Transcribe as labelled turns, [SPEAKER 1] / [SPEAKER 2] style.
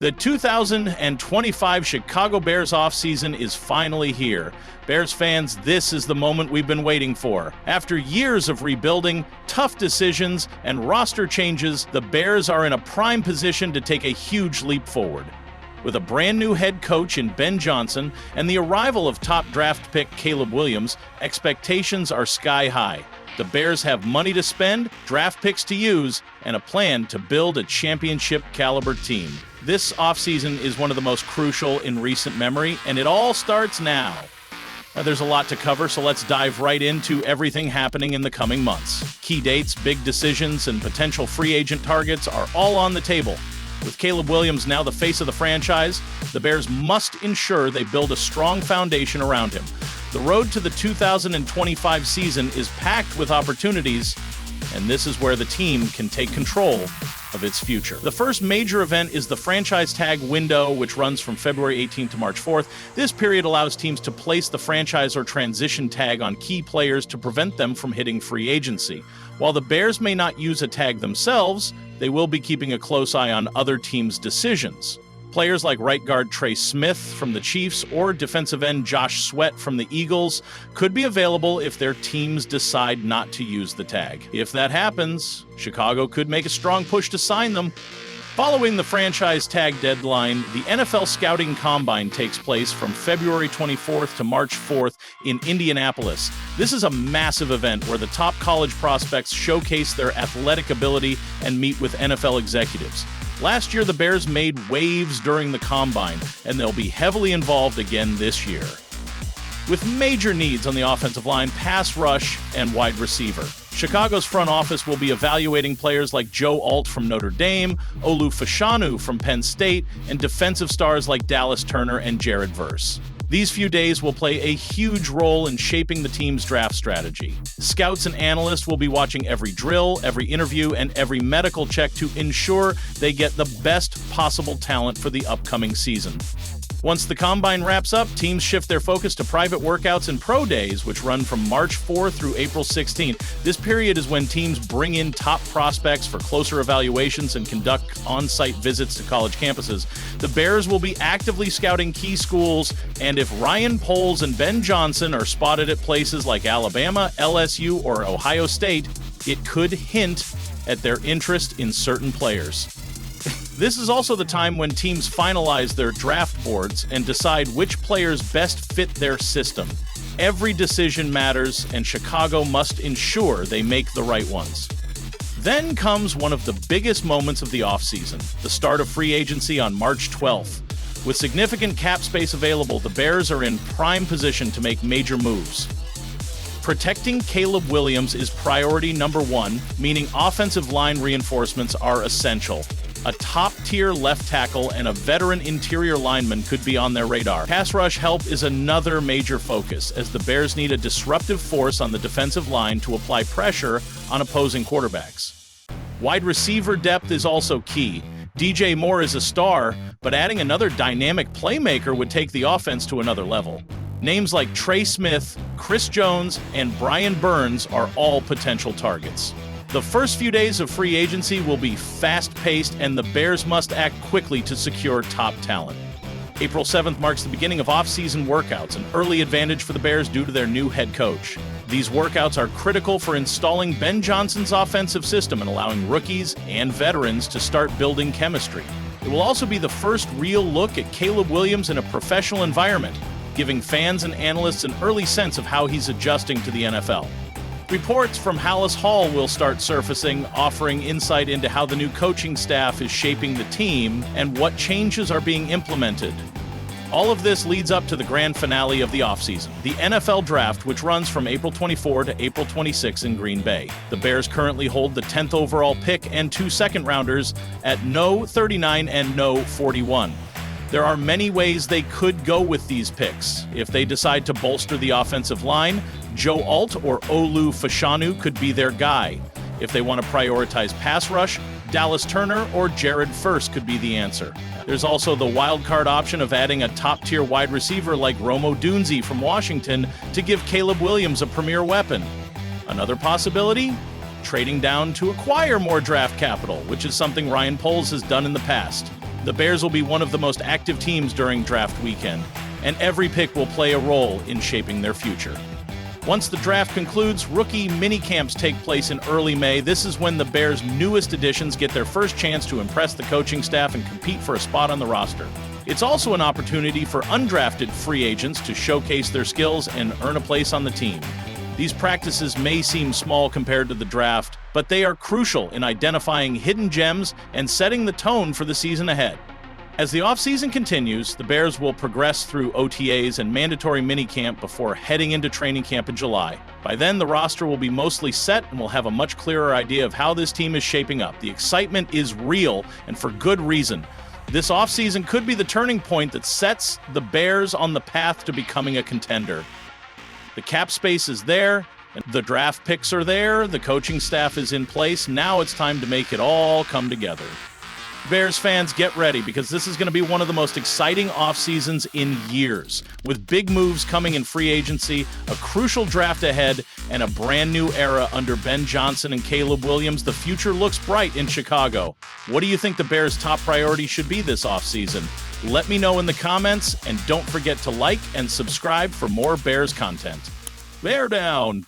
[SPEAKER 1] The 2025 Chicago Bears offseason is finally here. Bears fans, this is the moment we've been waiting for. After years of rebuilding, tough decisions, and roster changes, the Bears are in a prime position to take a huge leap forward. With a brand new head coach in Ben Johnson and the arrival of top draft pick Caleb Williams, expectations are sky high. The Bears have money to spend, draft picks to use, and a plan to build a championship-caliber team. This offseason is one of the most crucial in recent memory, and it all starts now. There's a lot to cover, so let's dive right into everything happening in the coming months. Key dates, big decisions, and potential free agent targets are all on the table. With Caleb Williams now the face of the franchise, the Bears must ensure they build a strong foundation around him. The road to the 2025 season is packed with opportunities, and this is where the team can take control of its future. The first major event is the franchise tag window, which runs from February 18th to March 4th. This period allows teams to place the franchise or transition tag on key players to prevent them from hitting free agency. While the Bears may not use a tag themselves, they will be keeping a close eye on other teams' decisions. Players like right guard Trey Smith from the Chiefs or defensive end Josh Sweat from the Eagles could be available if their teams decide not to use the tag. If that happens, Chicago could make a strong push to sign them. Following the franchise tag deadline, the NFL Scouting Combine takes place from February 24th to March 4th in Indianapolis. This is a massive event where the top college prospects showcase their athletic ability and meet with NFL executives. Last year, the Bears made waves during the Combine, and they'll be heavily involved again this year. With major needs on the offensive line, pass rush, and wide receiver, Chicago's front office will be evaluating players like Joe Alt from Notre Dame, Olu Fashanu from Penn State, and defensive stars like Dallas Turner and Jared Verse. These few days will play a huge role in shaping the team's draft strategy. Scouts and analysts will be watching every drill, every interview, and every medical check to ensure they get the best possible talent for the upcoming season. Once the Combine wraps up, teams shift their focus to private workouts and pro days, which run from March 4th through April 16th. This period is when teams bring in top prospects for closer evaluations and conduct on-site visits to college campuses. The Bears will be actively scouting key schools, and if Ryan Poles and Ben Johnson are spotted at places like Alabama, LSU, or Ohio State, it could hint at their interest in certain players. This is also the time when teams finalize their draft boards and decide which players best fit their system. Every decision matters, and Chicago must ensure they make the right ones. Then comes one of the biggest moments of the offseason, the start of free agency on March 12th. With significant cap space available, the Bears are in prime position to make major moves. Protecting Caleb Williams is priority number one, meaning offensive line reinforcements are essential. A top-tier left tackle and a veteran interior lineman could be on their radar. Pass rush help is another major focus, as the Bears need a disruptive force on the defensive line to apply pressure on opposing quarterbacks. Wide receiver depth is also key. DJ Moore is a star, but adding another dynamic playmaker would take the offense to another level. Names like Trey Smith, Chris Jones, and Brian Burns are all potential targets. The first few days of free agency will be fast-paced, and the Bears must act quickly to secure top talent. April 7th marks the beginning of off-season workouts, an early advantage for the Bears due to their new head coach. These workouts are critical for installing Ben Johnson's offensive system and allowing rookies and veterans to start building chemistry. It will also be the first real look at Caleb Williams in a professional environment, giving fans and analysts an early sense of how he's adjusting to the NFL. Reports from Halas Hall will start surfacing, offering insight into how the new coaching staff is shaping the team and what changes are being implemented. All of this leads up to the grand finale of the offseason, the NFL Draft, which runs from April 24 to April 26 in Green Bay. The Bears currently hold the 10th overall pick and 2 second-rounders at no 39 and no 41. There are many ways they could go with these picks. If they decide to bolster the offensive line, Joe Alt or Olu Fashanu could be their guy. If they want to prioritize pass rush, Dallas Turner or Jared Verse could be the answer. There's also the wild card option of adding a top-tier wide receiver like Rome Odunze from Washington to give Caleb Williams a premier weapon. Another possibility? Trading down to acquire more draft capital, which is something Ryan Poles has done in the past. The Bears will be one of the most active teams during draft weekend, and every pick will play a role in shaping their future. Once the draft concludes, rookie minicamps take place in early May. This is when the Bears' newest additions get their first chance to impress the coaching staff and compete for a spot on the roster. It's also an opportunity for undrafted free agents to showcase their skills and earn a place on the team. These practices may seem small compared to the draft, but they are crucial in identifying hidden gems and setting the tone for the season ahead. As the offseason continues, the Bears will progress through OTAs and mandatory minicamp before heading into training camp in July. By then, the roster will be mostly set and we'll have a much clearer idea of how this team is shaping up. The excitement is real, and for good reason. This offseason could be the turning point that sets the Bears on the path to becoming a contender. The cap space is there, and the draft picks are there, the coaching staff is in place. Now it's time to make it all come together. Bears fans, get ready, because this is going to be one of the most exciting off seasons in years. With big moves coming in free agency, a crucial draft ahead, and a brand new era under Ben Johnson and Caleb Williams, the future looks bright in Chicago. What do you think the Bears' top priority should be this offseason? Let me know in the comments, and don't forget to like and subscribe for more Bears content. Bear down!